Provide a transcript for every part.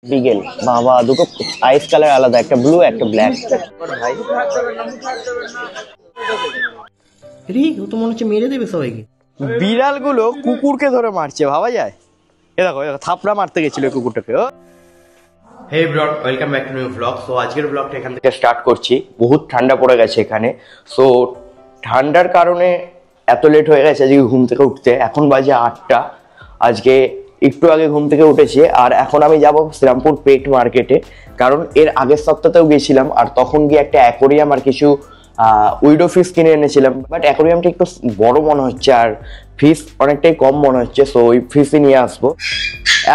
বিগেল বাবা দুটো আইস কালার আলাদা, একটা ব্লু একটা ব্ল্যাক। ভাই ও তো মনে হচ্ছে মেরে দেবে সবাইকে। বিড়ালগুলো কুকুরকে ধরে মারছে, ভাবা যায়? এ দেখো থাপড়া মারতে গেছিল কুকুরটাকে। Hey bro, welcome back to new blog. So আজকের ব্লগটা এখান থেকে স্টার্ট করছি। বহুত ঠান্ডা পড়ে গেছে এখানে। সো ঠান্ডার কারণে এত লেট হয়ে গেছে আজকে ঘুম থেকে উঠতে। এখন বাজে 8টা। আজকে একটু আগে ঘুম থেকে উঠেছি আর এখন আমি যাব শ্রীরামপুর পেট মার্কেটে, কারণ এর আগের সপ্তাহতেও গেছিলাম আর তখন গিয়ে একটা অ্যাকোরিয়াম আর কিছু উইডো ফিশ কিনে এনেছিলাম। বাট অ্যাকোরিয়ামটা একটু বড় মনে হচ্ছে আর ফিশ অনেকটাই কম মনে হচ্ছে। সো ওই ফিশই নিয়ে আসবো।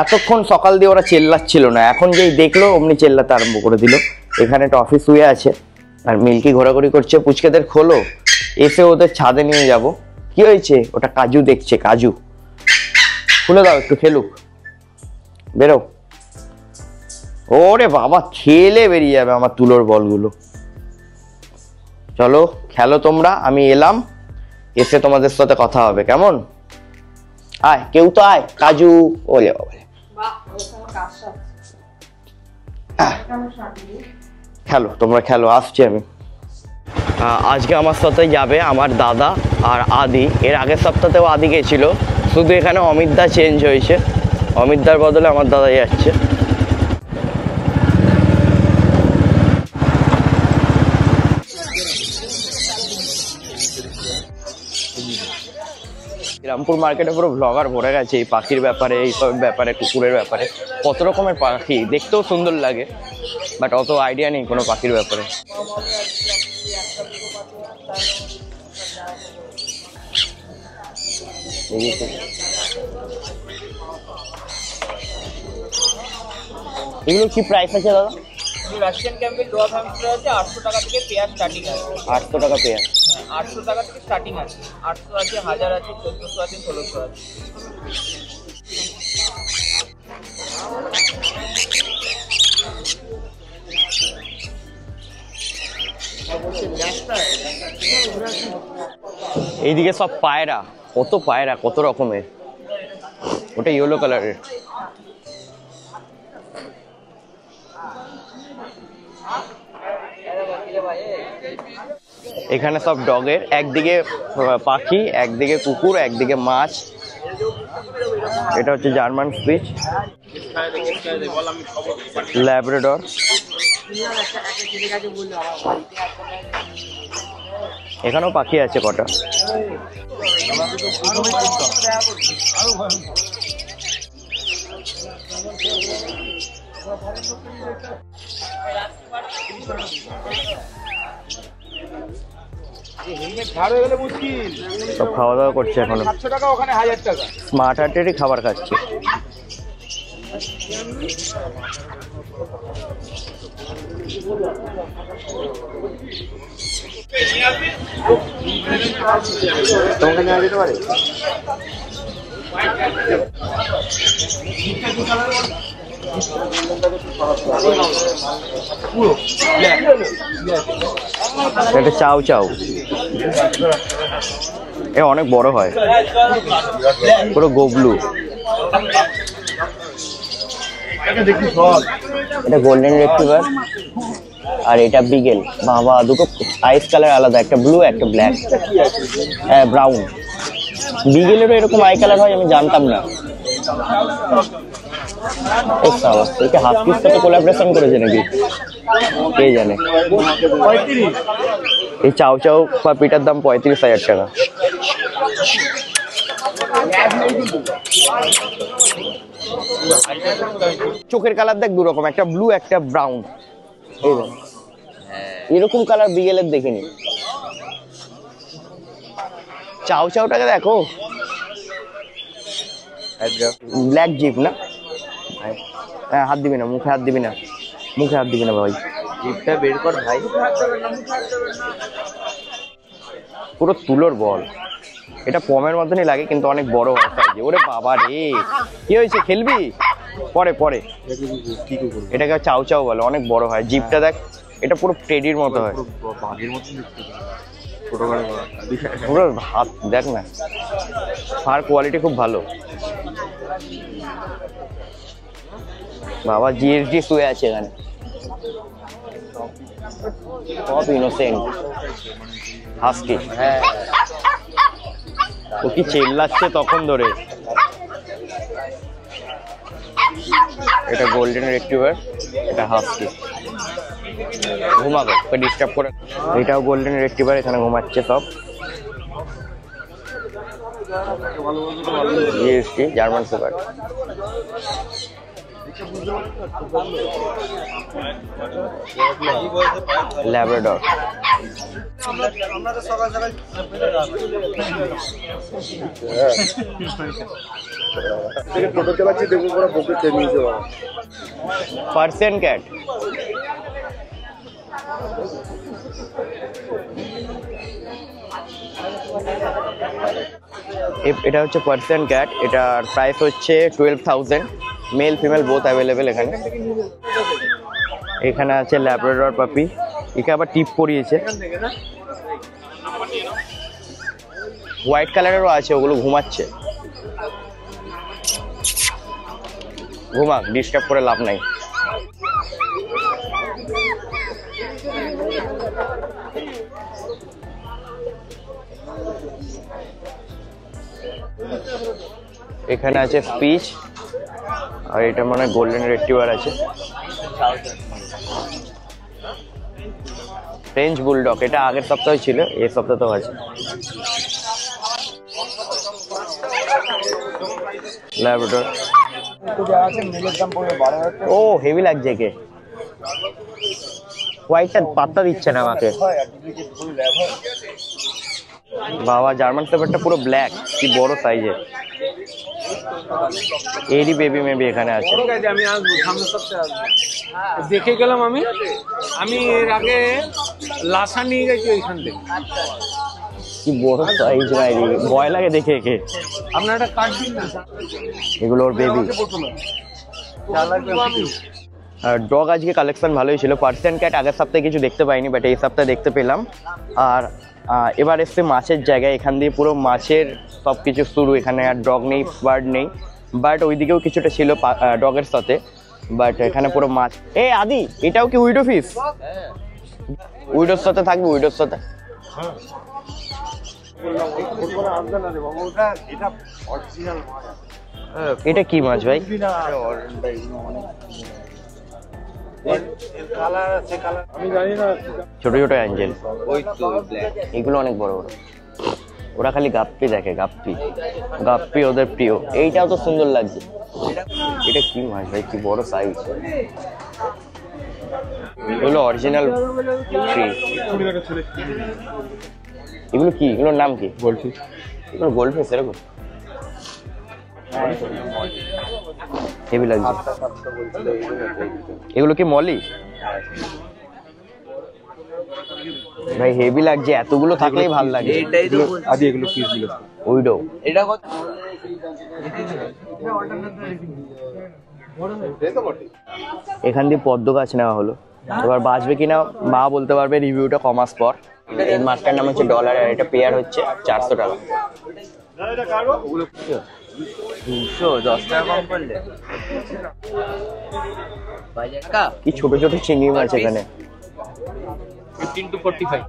এতক্ষণ সকাল দিয়ে ওরা চেল্লাচ্ছিল না, এখন যেই দেখলো অমনি চেল্লাতে আরম্ভ করে দিল। এখানে একটা অফিস শুয়ে আছে আর মিল্কি ঘোরাঘুরি করছে। পুচকেদের খোলো, এসে ওদের ছাদে নিয়ে যাব। কি হয়েছে? ওটা কাজু দেখছে, কাজু খুলে দাও একটু খেলুক। বেরো। ওরে বাবা, খেলে বেরিয়ে যাবে আমার তুলোর বলগুলো। চলো খেলো তোমরা, আমি এলাম, এসে তোমাদের সাথে কথা হবে, কেমন? আয়, কেউ তো আয়। কাজু ওলে বাবা, খেলো তোমরা, খেলো, আসছি আমি। আজকে আমার সাথে যাবে আমার দাদা আর আদি। এর আগের সপ্তাহতেও আদি গেছিল, শুধু এখানে অমিতদা চেঞ্জ হয়েছে। অমিতদার বদলে আমার দাদা যাচ্ছে। শ্রীরামপুর মার্কেটে পুরো ব্লগার ভরে গেছে এই পাখির ব্যাপারে, এইসব ব্যাপারে, কুকুরের ব্যাপারে। কত রকমের পাখি, দেখতেও সুন্দর লাগে, বাট অত আইডিয়া নেই কোনো পাখির ব্যাপারে। এগুলো কি প্রাইস আছে দাদা? রাশিয়ান ক্যাম্পেল ডোয়া ফ্যামিলি আছে 800 টাকা থেকে পেয়ার স্টার্টিং আছে। 800 টাকা পেয়ার? 800 টাকা থেকে স্টার্টিং আছে। 800 আছে, 1000 আছে, 1400 আছে, 1600 আছে। এইদিকে সব পায়রা, কত পায়রা, কত রকমের। ওটা ইয়েলো কালারের। এখানে সব ডগের, একদিকে পাখি, একদিকে কুকুর, একদিকে মাছ। এটা হচ্ছে জার্মান স্পিচ, ল্যাব্রাডর। এখানেও পাখি আছে কটা। সব খাওয়া দাওয়া করছে এখন। স্মার্ট হার্টেরই খাবার খাচ্ছে। তোমাকে নেওয়া যেতে পারে? এটা চাউ চাউ, এ অনেক বড় হয়, পুরো গোবলু। এটা গোল্ডেন রিট্রিভার আর এটা বিগেল বাবা দুটো আইস কালার আলাদা, একটা ব্লু একটা ব্ল্যাক, হ্যাঁ ব্রাউন। বিগেলেরও এরকম আই কালার হয়, আমি জানতাম না। এটা হাফকির সাথে কোলাবরেশন করেছে নাকি কে জানে। এই চাউ চাউ পাপিটার দাম 35,000 টাকা। চোখের কালার দেখ দু রকম, একটা ব্লু একটা ব্রাউন। এই দেখ, এরকম কালার বিগেলের দেখিনি। চাউ চাউটাকে দেখো, ব্ল্যাক জিপ না? হ্যাঁ, হাত দিবি না, মুখে হাত দিবি না, মুখে হাত দিবি না ভাই। জিপটা বের কর ভাই। পুরো তুলোর বল। এটা পমের মতনই লাগে কিন্তু অনেক বড় হয় সাইজে। ওরে বাবা রে, কি হয়েছে? খেলবি পরে পরে। এটাকে চাউ চাউ বলে, অনেক বড় হয়। জিপটা দেখ, এটা পুরো টেডির মতো হয়। পুরো হাত দেখ না, ফার কোয়ালিটি খুব ভালো। বাবা জিএসডি শুয়ে আছে এখানে, সব ইনোসেন্ট হাস্কি। ও কি চেল্লাচ্ছে তখন ধরে। এটা গোল্ডেন রিট্রিভার, এটা হাস্কি। ঘুমাবে, ওকে ডিস্টার্ব করে। এটাও গোল্ডেন রিট্রিভার, এখানে ঘুমাচ্ছে সব। GST German shepherd. Labrador. Persian cat. এটা হচ্ছে পার্সিয়ান ক্যাট, এটার প্রাইস হচ্ছে 12,000। মেল ফিমেল বোথ অ্যাভেলেবেল এখানে। এখানে আছে ল্যাব্রাডর পাপি, একে আবার টিপ পরিয়েছে। হোয়াইট কালারেরও আছে, ওগুলো ঘুমাচ্ছে। ঘুমাক, ডিস্টার্ব করে লাভ নাই। এখানে আছে স্পিচ, আর এটা মনে হয় গোল্ডেন রিট্রিভার আছে। ফ্রেঞ্চ বুলডগ, এটা আগের সপ্তাহে ছিল, এই সপ্তাহেও আছে। ল্যাব্রাডর। ও হেভি লাগছে একে, হোয়াইটটা পাত্তা দিচ্ছে না আমাকে। বাবা জার্মান শেপার্ডটা পুরো ব্ল্যাক, কি বড় সাইজের। এরই বেবি মেবি এখানে আছে। আমি আসবো সামনের সপ্তাহে আসবো। দেখে গেলাম আমি এর আগে লাসা নিয়ে গেছি ওইখান থেকে। কি বড় সাইজ ভাই, ভয় লাগে দেখে একে। আপনার একটা কার্ড দিন না। এগুলো ওর বেবি। আর ডগ আজকে কালেকশন ভালোই ছিল। পার্সিয়ান ক্যাট আগের সপ্তাহে কিছু দেখতে পাইনি, বাট এই সপ্তাহে দেখতে পেলাম। আর এবার এসছে মাছের জায়গায়, এখান দিয়ে পুরো মাছের সব কিছু শুরু। এখানে আর ডগ নেই, বার্ড নেই, বাট ওইদিকেও কিছুটা ছিল ডগের সাথে, বাট এখানে পুরো মাছ। এ আদি, এটাও কি উইডো ফিশ? উইডোর সাথে থাকবে, উইডোর সাথে। এটা কি মাছ ভাই? ছোট ছোট অ্যাঞ্জেল, এগুলো অনেক বড় বড়। ওরা খালি গাপ্পি দেখে, গাপ্পি গাপ্পি ওদের প্রিয়। এইটাও তো সুন্দর লাগছে। এটা কি মাছ ভাই, কি বড় সাইজ। এগুলো অরিজিনাল ট্রি। এগুলো কি, এগুলোর নাম কি? গোল্ডফিশ। এগুলো গোল্ডফিশ এরকম হেভি লাগছে। এগুলো কি মলি ভাই? হেভি লাগছে, এতগুলো থাকলেই ভালো লাগে। এটাই তো আদি, এগুলো ফিশ গুলো উইডো। এটা কত? এখান দিয়ে পদ্ম গাছ নেওয়া হলো, এবার বাঁচবে কিনা মা বলতে পারবে রিভিউটা কমাস পর। এই মাছটার নাম হচ্ছে ডলার, আর এটা পেয়ার হচ্ছে 400 টাকা। 210 টাকা কম করলে কি ছোট ছোট চিংড়ি মাছ এখানে। 15 to 45।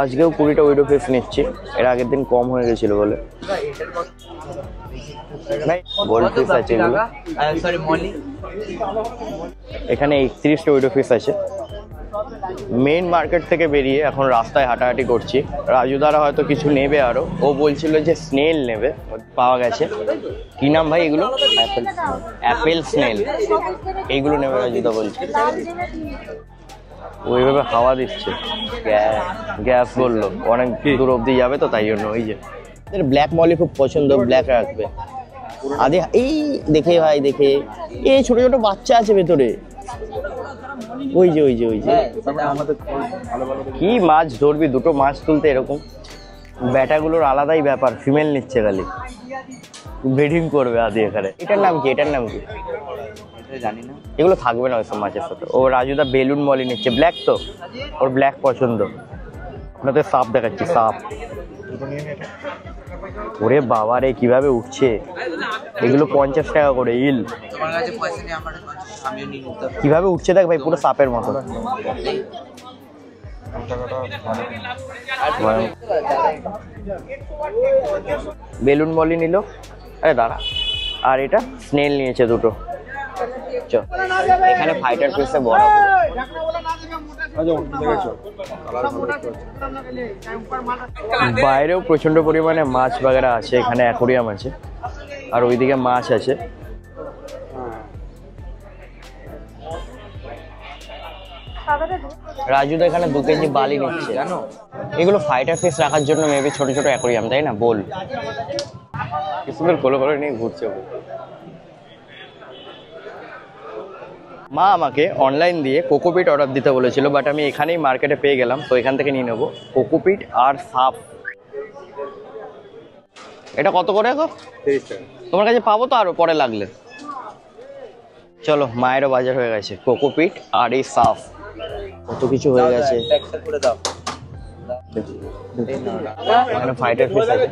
আজকেও 20টা উইডো ফিশ নিচ্ছি, এর আগের দিন কম হয়ে গেছিল বলে। গোল্ড ফিশ আছে এগুলো। সরি মলি। এখানে 31টা উইডো ফিশ আছে। মেইন মার্কেট থেকে বেরিয়ে এখন রাস্তায় হাঁটাহাঁটি করছি। রাজুদারা হয়তো কিছু নেবে আরো, ও বলছিল যে স্নেল নেবে, পাওয়া গেছে। কি নাম ভাই এগুলো? অ্যাপেল স্নেল, এইগুলো নেবে রাজুদা বলছে। ওইভাবে হাওয়া দিচ্ছে, গ্যাস বললো, অনেক দূর অব্দি যাবে তো তাই জন্য। ওই যে ব্ল্যাক মলি খুব পছন্দ, ব্ল্যাক রাখবে। আরে এই দেখে ভাই, দেখে এই ছোট ছোট বাচ্চা আছে ভেতরে। ওই যে ওই যে ওই যে কি মাছ ধরবি, দুটো মাছ তুলতে এরকম। ব্যাটাগুলোর আলাদাই ব্যাপার, ফিমেল নিচ্ছে খালি, ব্রিডিং করবে আদি এখানে। এটার নাম কি, এটার নাম কি জানি না। এগুলো থাকবে না ওইসব মাছের সাথে। ও রাজুদা বেলুন মলি নিচ্ছে, ব্ল্যাক তো, ওর ব্ল্যাক পছন্দ। আপনাদের সাপ দেখাচ্ছি, সাপ। ওরে বাবা রে, কিভাবে উঠছে। এগুলো 50 টাকা করে ইল। তোমার কাছে পয়সা নেই, আমার কাছে কিভাবে উঠছে দেখ ভাই, পুরো সাপের মতো। বেলুন বলি নিল, আরে দাঁড়া। আর এটা স্নেল নিয়েছে দুটো। এখানে ফাইটার ফিশে বড় বাইরেও প্রচন্ড পরিমাণে মাছ বাগেরা আছে, এখানে অ্যাকোরিয়াম আছে আর ওইদিকে মাছ আছে। রাজুদা এখানে 2 কেজি বালি নিচ্ছে জানো। এগুলো ফাইটার ফিশ রাখার জন্য মেবি ছোট ছোট অ্যাকোরিয়াম, তাই না? বল কি সুন্দর গোলো গোলো নিয়ে ঘুরছে। মা আমাকে অনলাইন দিয়ে কোকোপিট অর্ডার দিতে বলেছিল, বাট আমি এখানেই মার্কেটে পেয়ে গেলাম, তো এখান থেকে নিয়ে নেবো কোকোপিট আর সাপ। এটা কত করে গো? 30 টাকা। তোমার কাছে পাবো তো আরো পরে লাগলে। চলো, মায়েরও বাজার হয়ে গেছে, কোকোপিট আর এই সাপ, কত কিছু হয়ে গেছে। এখানে ফাইটার ফিশ আছে।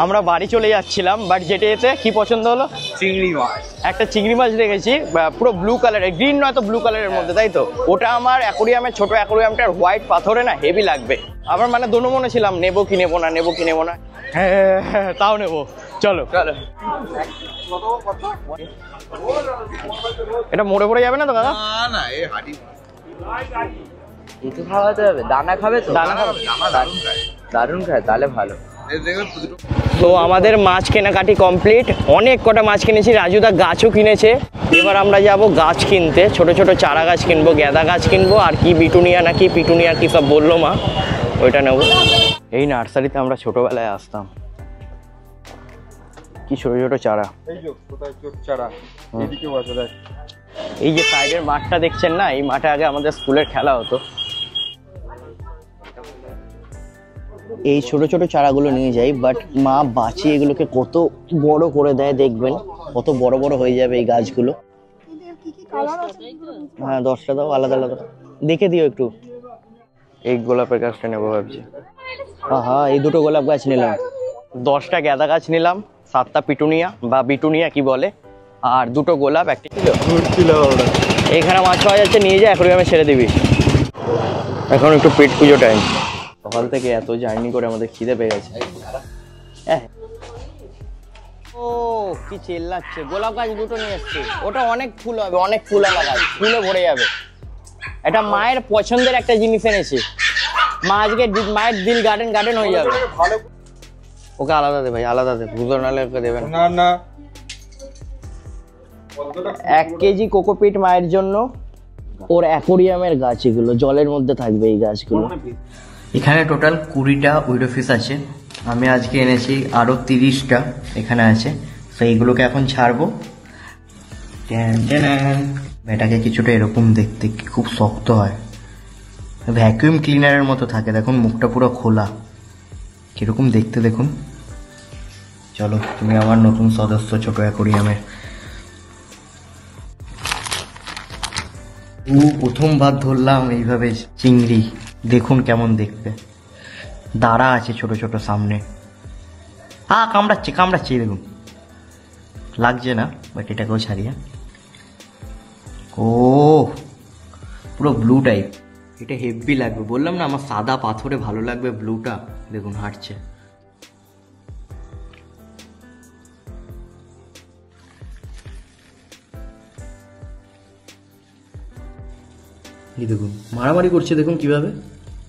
আমরা বাড়ি চলে যাচ্ছিলাম, বাট যেটা এতে কি পছন্দ হলো? চিংড়ি মাছ। একটা চিংড়ি মাছ রেখেছি, পুরো ব্লু কালারের, গ্রিন নয় তো ব্লু কালারের মধ্যে, তাই তো? ওটা আমার অ্যাকোরিয়ামের, ছোট অ্যাকোরিয়ামটার হোয়াইট পাথরে না হেভি লাগবে। আমার মানে দোনো মনে ছিলাম নেবো কি নেবো না, নেবো কি নেবো না। হ্যাঁ তাও নেবো, চলো চলো। এটা মরে পড়ে যাবে না তো দাদা? না, এই হাঁটি একটু খাওয়াতে হবে। দানা খাবে তো? দানা খাবে, দারুণ খায়, তাহলে ভালো। তো আমাদের মাছ কেনাকাটি কমপ্লিট, অনেক কটা মাছ কিনেছি, রাজুদা গাছও কিনেছে। এবার আমরা যাব গাছ কিনতে, ছোট ছোট চারা গাছ কিনবো, গ্যাদা গাছ কিনবো, আর কি বিটুনিয়া নাকি পিটুনিয়া কি সব বললো মা, ওইটা নেবো। এই নার্সারিতে আমরা ছোটবেলায় আসতাম, কি ছোট ছোট চারা। এই যে সাইডের মাঠটা দেখছেন না, এই মাঠে আগে আমাদের স্কুলের খেলা হতো। এই ছোট ছোট চারাগুলো নিয়ে যাই, বাট মা বাঁচিয়ে এগুলোকে কত বড় করে দেয়, দেখবেন কত বড় বড় হয়ে যাবে এই গাছগুলো। হ্যাঁ 10টা দাও, আলাদা আলাদা দেখে দিও একটু। এই গোলাপের গাছটা নেবো ভাবছি। হ্যাঁ এই দুটো গোলাপ গাছ নিলাম, 10টা গ্যাদা গাছ নিলাম, 7টা পিটুনিয়া বা বিটুনিয়া কি বলে, আর দুটো গোলাপ, একটা কিলো। এখানে মাছ পাওয়া যাচ্ছে, নিয়ে যা অ্যাকোরিয়ামে ছেড়ে দিবি। এখন একটু পেট পুজো টাইম, সকাল থেকে এত জার্নি করে আমাদের খিদে পেয়ে গেছে। ও কি চেল্লাচ্ছে, গোলাপ গাছ দুটো নিয়ে এসছে, ওটা অনেক ফুল হবে, অনেক ফুল গাছ, ফুলে ভরে যাবে। এটা মায়ের পছন্দের একটা জিনিস এনেছে, মা আজকে মায়ের দিল গার্ডেন হয়ে যাবে। ওকে আলাদা দে ভাই, আলাদা দে, বুঝো নাহলে ওকে দেবেন না। 1 কেজি কোকোপিট মায়ের জন্য, ওর অ্যাকোরিয়ামের গাছ, এগুলো জলের মধ্যে থাকবে এই গাছগুলো। এখানে টোটাল 20টা উইডো ফিশ আছে, আমি আজকে এনেছি আরো 30টা এখানে আছে, তো এইগুলোকে এখন ছাড়বো। এটাকে কিছুটা এরকম দেখতে, খুব শক্ত হয়, ভ্যাকুয়াম ক্লিনারের মতো থাকে, দেখুন মুখটা পুরো খোলা, কিরকম দেখতে দেখুন। চলো, তুমি আমার নতুন সদস্য ছোট অ্যাকোরিয়ামের। প্রথমবার ধরলাম এইভাবে চিংড়ি, দেখুন কেমন দেখতে, দাঁড়া আছে ছোট ছোট সামনে। কামড়াচ্ছে দেখুন, লাগছে না, বাট এটাকেও ছাড়িয়ে। ও পুরো ব্লু টাইপ, এটা হেভি লাগবে, বললাম না আমার সাদা পাথরে ভালো লাগবে ব্লুটা। দেখুন হাঁটছে, এই দেখুন মারামারি করছে, দেখুন কিভাবে।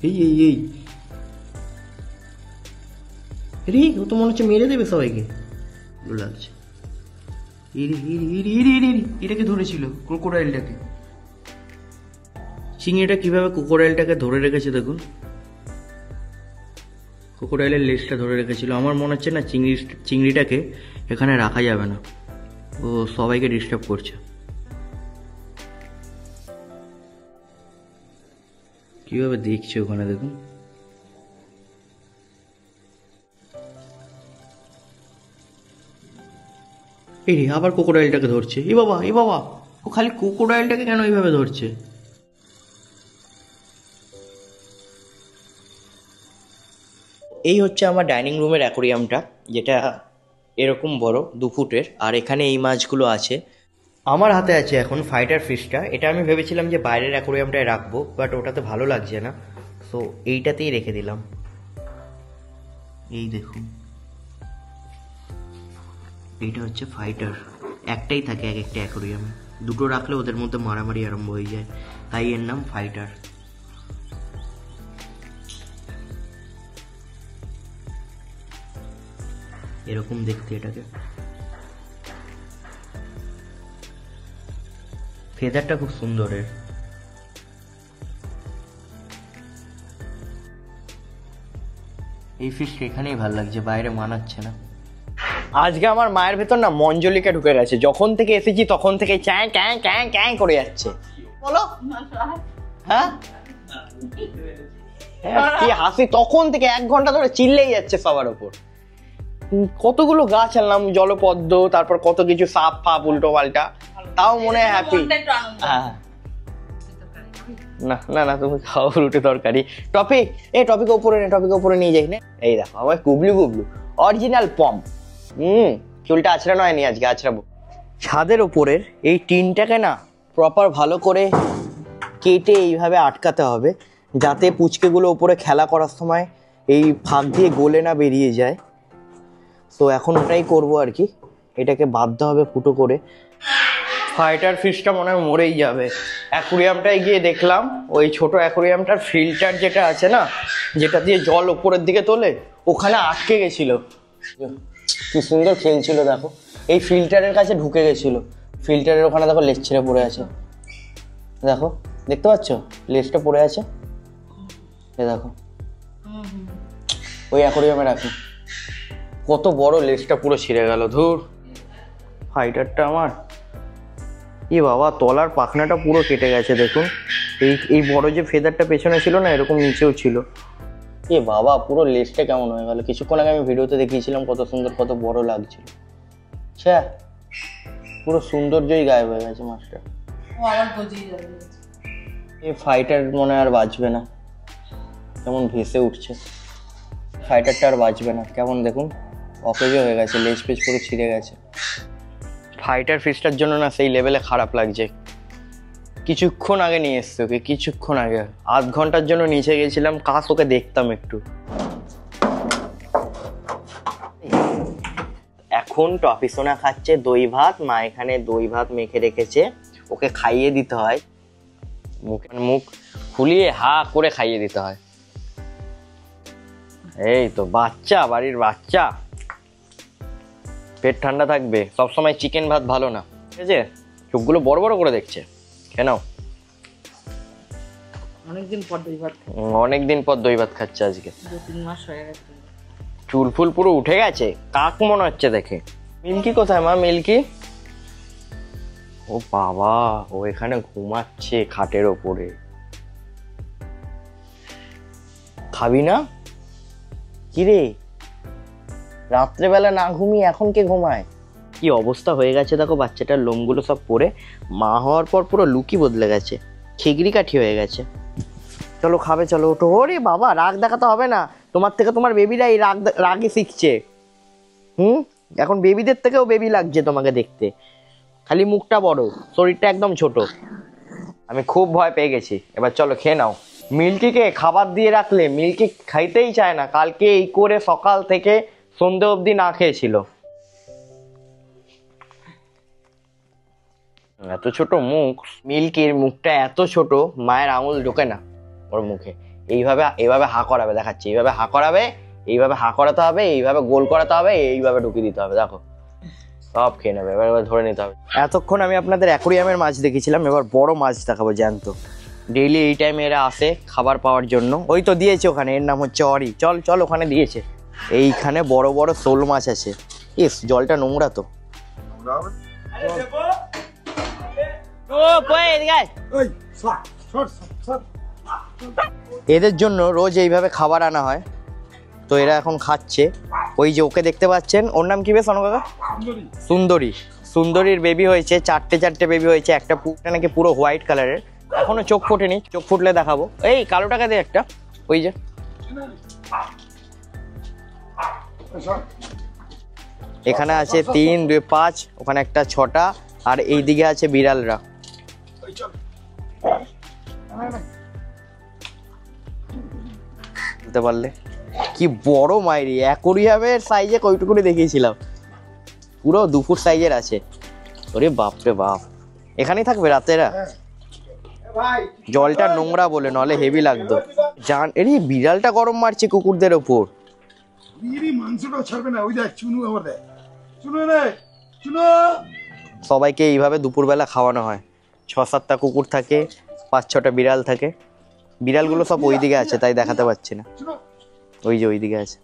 এই রে, ও তো মনে হচ্ছে মেরে দেবে সবাইকে, ভালো লাগছে। এটাকে ধরেছিল ক্রোকোডাইলটাকে, চিংড়িটা কিভাবে ক্রোকোডাইলটাকে ধরে রেখেছে দেখুন, ক্রোকোডাইলের লেজটা ধরে রেখেছিল। আমার মনে হচ্ছে না চিংড়িটাকে এখানে রাখা যাবে না, ও সবাইকে ডিস্টার্ব করছে। কিভাবে দেখছে ওখানে দেখুন। এই আবার ক্রোকোডাইলটাকে ধরছে, এ বাবা ও খালি ক্রোকোডাইলটাকে কেন এইভাবে ধরছে। এই হচ্ছে আমার ডাইনিং রুমের অ্যাকোরিয়ামটা, যেটা এরকম বড় 2 ফুটের, আর এখানে এই মাছগুলো আছে। আমার হাতে আছে এখন ফাইটার ফিশটা। এটা আমি ভেবেছিলাম যে বাইরের অ্যাকোরিয়ামটায় রাখবো, বাট ওটাতে ভালো লাগছে না, সো এইটাতেই রেখে দিলাম। এই দেখুন, এইটা হচ্ছে ফাইটার। একটাই থাকে এক একটা অ্যাকোরিয়ামে, দুটো রাখলে ওদের মধ্যে মারামারি আরম্ভ হয়ে যায়, তাই এর নাম ফাইটার। এরকম দেখতে এটাকে। ফেদারটা খুব সুন্দর এর। এই ফিশ এখানেই ভালো লাগছে, বাইরে মানাচ্ছে না। আজকে আমার মায়ের ভেতর না মঞ্জলিকা ঢুকে গেছে। যখন থেকে এসেছি তখন থেকে ক্যাঁ ক্যাঁ ক্যাঁ ক্যাঁ করে যাচ্ছে। বলো হ্যাঁ, কি হাসি! তখন থেকে 1 ঘন্টা ধরে চিল্লেই যাচ্ছে সবার ওপর। কতগুলো গাছ আনলাম, জলপদ্ম, তারপর কত কিছু সাপ ফাপ উল্টো পাল্টা, তাও মনে হয় হ্যাপি। হ্যাঁ না না না, তুমি খাও রুটি তরকারি। টপিক উপরে নে, টপিক উপরে নিয়ে যাই না। এই দেখো আমার গুবলু অরিজিনাল পম। চুলটা আছড়ানো হয়নি, আজকে আছড়াবো। ছাদের ওপরের এই টিনটাকে না প্রপার ভালো করে কেটে এইভাবে আটকাতে হবে, যাতে পুচকেগুলো ওপরে খেলা করার সময় এই ফাঁক দিয়ে গলে না বেরিয়ে যায়। তো এখন ওটাই করবো আর কি, এটাকে বাঁধতে হবে ফুটো করে। ফাইটার ফিশটা মনে হয় মরেই যাবে। অ্যাকোরিয়ামটায় গিয়ে দেখলাম ওই ছোট অ্যাকোরিয়ামটার ফিল্টার যেটা আছে না, যেটা দিয়ে জল ওপরের দিকে তোলে, ওখানে আটকে গেছিল। কি সুন্দর খেলছিল দেখো, এই ফিল্টারের কাছে ঢুকে গেছিল। ফিল্টারের ওখানে দেখো লেজ ছেড়ে পড়ে আছে, দেখো দেখতে পাচ্ছ লেজটা পড়ে আছে, এ দেখো। ওই অ্যাকোরিয়ামে রাখি, কত বড় লেজটা পুরো ছিঁড়ে গেল। ধুর, ফাইটারটা আমার, এ বাবা তলার পাখনাটা পুরো কেটে গেছে দেখুন। এই বড় যে ফেদারটা পেছনে ছিল না, এরকম নিচেও ছিল। এ বাবা, পুরো লেজটা কেমন হয়ে গেল। কিছুক্ষণ আগে আমি ভিডিওতে দেখিয়েছিলাম কত সুন্দর, কত বড় লাগছিল। ছ্যা, পুরো সৌন্দর্যই গায়েব হয়ে গেছে মাছটা। এই ফাইটার মনে হয় আর বাঁচবে না, কেমন ভেসে উঠছে। ফাইটারটা আর বাঁচবে না, কেমন দেখুন অকেজো হয়ে গেছে, লেজ পেজ পুরো ছিঁড়ে গেছে। ফাইটার ফিশটার জন্য না সেই লেভেলে খারাপ লাগছে। কিছুক্ষণ আগে নিয়ে এসছে ওকে, কিছুক্ষণ আগে 8 ঘন্টার জন্য নিচে গেছিলাম, কাছ ওকে দেখতাম একটু। এখন টফি সোনা খাচ্ছে দই ভাত। মা এখানে দই ভাত মেখে রেখেছে, ওকে খাইয়ে দিতে হয়। মুখ খুলিয়ে হা করে খাইয়ে দিতে হয়। এই তো বাচ্চা, বাড়ির বাচ্চা, পেট ঠান্ডা থাকবে। সবসময় চিকেন ভাত ভালো না, ঠিক আছে? চোখগুলো বড় বড় করে দেখছে। কেন? অনেকদিন পর দই ভাত খাচ্ছে আজকে। 2-3 মাস হয়ে গেছে। চুল ফুল পুরো উঠে গেছে, কাক মনে হচ্ছে দেখে। মিল্কি কোথায় মা? মিল্কি, ও বাবা, ও এখানে ঘুমাচ্ছে খাটের ওপরে। খাবি না? কিরে, রাত্রেবেলা না ঘুমিয়ে এখন কে ঘুমায়? কি অবস্থা হয়ে গেছে দেখো, বাচ্চাটার লোমগুলো সব পড়ে মা হওয়ার পর পুরো লুকি বদলে গেছে, খিগড়ি কাঠি হয়ে গেছে। চলো খাবে, চলো ওঠো। ওরে বাবা, রাগ দেখাতে হবে না, তোমার থেকে তোমার বেবিরা এই রাগে শিখছে। এখন বেবিদের থেকেও বেবি লাগছে তোমাকে দেখতে, খালি মুখটা বড়, শরীরটা একদম ছোট। আমি খুব ভয় পেয়ে গেছি। এবার চলো খেয়ে নাও। মিল্কিকে খাবার দিয়ে রাখলে মিল্কি খাইতেই চায় না। কালকে এই করে সকাল থেকে সন্ধ্যে অবধি না খেয়েছিল। এত ছোট মুখ, মিল্কির মুখটা এত ছোট, মায়ের আঙুল ঢোকে না ওর মুখে। এইভাবে হা করাবে, দেখাচ্ছি, এইভাবে হা করাবে, এইভাবে হা করাতে হবে, এইভাবে গোল করাতে হবে, এইভাবে ঢুকিয়ে দিতে হবে। দেখো সব খেয়ে নেবে। এবার ধরে নিতে হবে। এতক্ষণ আমি আপনাদের অ্যাকোরিয়ামের মাছ দেখেছিলাম, এবার বড় মাছ দেখাবো জ্যান্ত। ডেইলি এই টাইমে এরা আসে খাবার পাওয়ার জন্য। ওই তো দিয়েছে ওখানে, এর নাম হচ্ছে অরি। চল চল, ওখানে দিয়েছে। এইখানে বড় বড় শোল মাছ আছে। ইস, জলটা নোংরা তো। এদের জন্য রোজ এইভাবে খাবার আনা হয়, তো এরা এখন খাচ্ছে। ওই যে ওকে দেখতে পাচ্ছেন, ওর নাম কি বেশ কাকা? সুন্দরী। সুন্দরীর বেবি হয়েছে, 4টে বেবি হয়েছে। একটা নাকি পুরো হোয়াইট কালারের, এখনো চোখ ফোটেনি, চোখ ফুটলে দেখাবো। এই কালো টাকা দিয়ে একটা, ওই যে এখানে আছে 3, 2, 5, ওখানে একটা 6টা, আর এইদিকে আছে বিড়ালরা। বুঝতে পারলে কি বড় মাইরি, অ্যাকোরিয়ামের সাইজে কইটুকুনি দেখিয়েছিলাম, পুরো 2 ফুট সাইজের আছে। ওরে বাপরে বাপ, এখানেই থাকবে রাতেরা? জলটা নোংরা বলে, নলে হেভি লাগতো। জান এরি বিড়ালটা গরম মারছে কুকুরদের ওপর। সবাইকে এইভাবে দুপুরবেলা খাওয়ানো হয়। 6-7টা কুকুর থাকে, 5-6টা বিড়াল থাকে। বিড়ালগুলো সব ওইদিকে আছে, তাই দেখাতে পাচ্ছি না। ওই যে ওইদিকে আছে।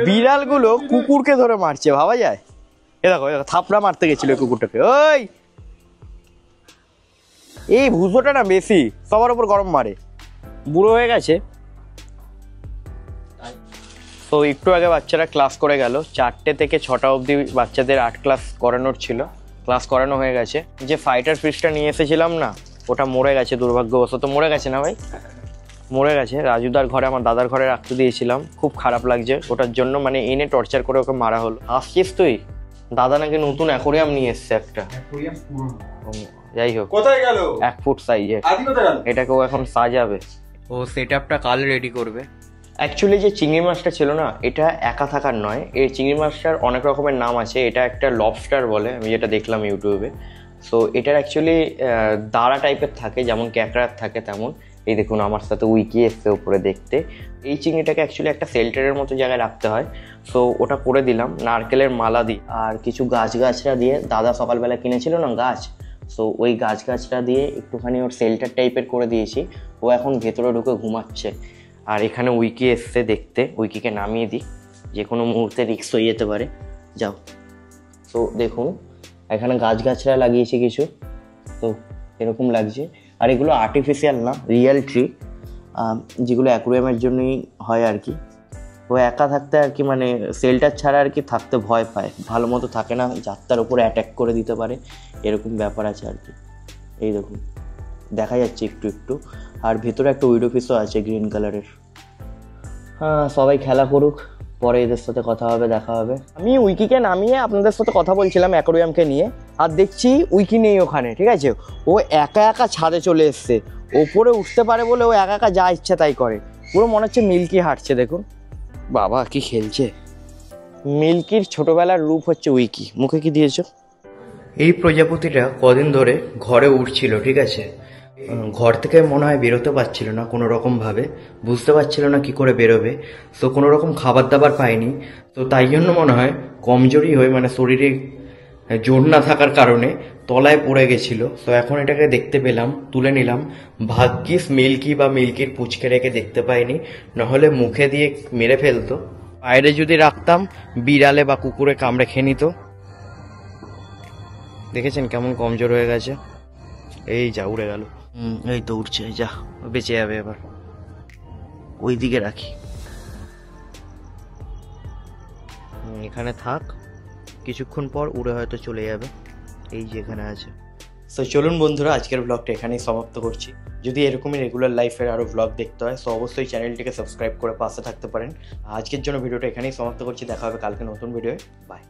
বিড়ালগুলো কুকুরকে ধরে মারছে, ভাবা যায়? এ দেখো থাপড়া মারতে গেছিল কুকুরটাকে। ওই এই ভুজোটা না বেশি, সবার উপর গরম মারে, বুড়ো হয়ে গেছে। তো একটু আগে বাচ্চারা ক্লাস করে গেল, 4টে থেকে 6টা অবধি বাচ্চাদের আর্ট ক্লাস করানোর ছিল, ক্লাস করানো হয়ে গেছে। যে ফাইটার ফিশটা নিয়ে এসেছিলাম না, ওটা মরে গেছে দুর্ভাগ্যবশত। মরে গেছে না ভাই? মরে গেছে। রাজুদার ঘরে, আমার দাদার ঘরে রাখতে দিয়েছিলাম, খুব খারাপ লাগছে ওটার জন্য, মানে এনে টর্চার করে ওকে মারা হলো। আসছিস তুই? দাদা নাকি নতুন অ্যাকোরিয়াম নিয়ে এসছে একটা। যাই হোক, কোথায় গেল? 1 ফুট সাইজের। এটাকে ও এখন সাজাবে, ও সেট আপটা কাল রেডি করবে। অ্যাকচুয়ালি যে চিংড়ি মাছটা ছিল না, এটা একা থাকার নয়, এই চিংড়ি মাছটার অনেক রকমের নাম আছে। এটা একটা লবস্টার বলে, আমি যেটা দেখলাম ইউটিউবে। সো এটার অ্যাকচুয়ালি দাঁড়া টাইপের থাকে, যেমন ক্যাকড়ার থাকে তেমন। এই দেখুন আমার সাথে উইকি এসছে উপরে দেখতে। এই চিংড়িটাকে অ্যাকচুয়ালি একটা শেল্টারের মতো জায়গায় রাখতে হয়। সো ওটা করে দিলাম নারকেলের মালা দিয়ে, আর কিছু গাছরা দিয়ে। দাদা সকালবেলা কিনেছিল না গাছ, সো ওই গাছটা দিয়ে একটুখানি ওর শেল্টার টাইপের করে দিয়েছি। ও এখন ভেতরে ঢুকে ঘুমাচ্ছে। আর এখানে উইকি এসছে দেখতে, উইকিকে নামিয়ে দিই, যে কোনো মুহূর্তে রিস্ক হয়ে যেতে পারে। যাও। তো দেখুন এখানে গাছরা লাগিয়েছি কিছু, তো এরকম লাগছে। আর এগুলো আর্টিফিশিয়াল না, রিয়েল ট্রি, যেগুলো অ্যাকোরিয়ামের জন্যই হয় আর কি। ও একা থাকতে আর কি, মানে শেল্টার ছাড়া আর কি থাকতে ভয় পায়, ভালো মতো থাকে না, যাত্রার উপরে অ্যাটাক করে দিতে পারে, এরকম ব্যাপার আছে আর কি। এই দেখুন দেখা যাচ্ছে একটু। আর ভেতরে একটা উইডো ফিশও আছে গ্রিন কালারের। হ্যাঁ, সবাই খেলা করুক, পরে এদের সাথে কথা হবে, দেখা হবে। আমি উইকিকে নামিয়ে আপনাদের সাথে কথা বলছিলাম অ্যাকোরিয়ামকে নিয়ে, আর দেখছি উইকি নেই ওখানে, ঠিক আছে? ও একা ছাদে চলে এসছে, ওপরে উঠতে পারে বলে ও একা যা ইচ্ছা তাই করে। পুরো মনে হচ্ছে মিল্কি হাঁটছে, দেখুন বাবা কি খেলছে। মিল্কির ছোটবেলার রূপ হচ্ছে উইকি। মুখে কি দিয়েছো? এই প্রজাপতিটা কদিন ধরে ঘরে উঠছিল, ঠিক আছে? ঘর থেকে মনে হয় বেরোতে পারছিল না কোনো রকমভাবে, বুঝতে পারছিল না কি করে বেরোবে। তো কোনো রকম খাবার দাবার পায়নি, তো তাই জন্য মনে হয় কমজোরি হয়ে, মানে শরীরে জোর না থাকার কারণে তলায় পড়ে গেছিল। তো এখন এটাকে দেখতে পেলাম, তুলে নিলাম। ভাগ্যিস মিল্কি বা মিল্কির পুচকে রেখে দেখতে পাইনি, নাহলে মুখে দিয়ে মেরে ফেলতো। বাইরে যদি রাখতাম বিড়ালে বা কুকুরে কামড়ে খেয়ে নিত। দেখেছেন কেমন কমজোর হয়ে গেছে? এই যা উড়ে গেল। এই তো উঠছে, যা বেঁচে যাবে এবার। ওই দিকে রাখি, এখানে থাক, কিছুক্ষণ পর উড়ে হয়তো চলে যাবে। এই যে এখানে আছে। তো চলুন বন্ধুরা, আজকের ব্লগটা এখানেই সমাপ্ত করছি। যদি এরকমই রেগুলার লাইফের আরও ব্লগ দেখতে হয়, তো অবশ্যই চ্যানেলটিকে সাবস্ক্রাইব করে পাশে থাকতে পারেন। আজকের জন্য ভিডিওটা এখানেই সমাপ্ত করছি, দেখা হবে কালকে নতুন ভিডিওয়ে। বাই।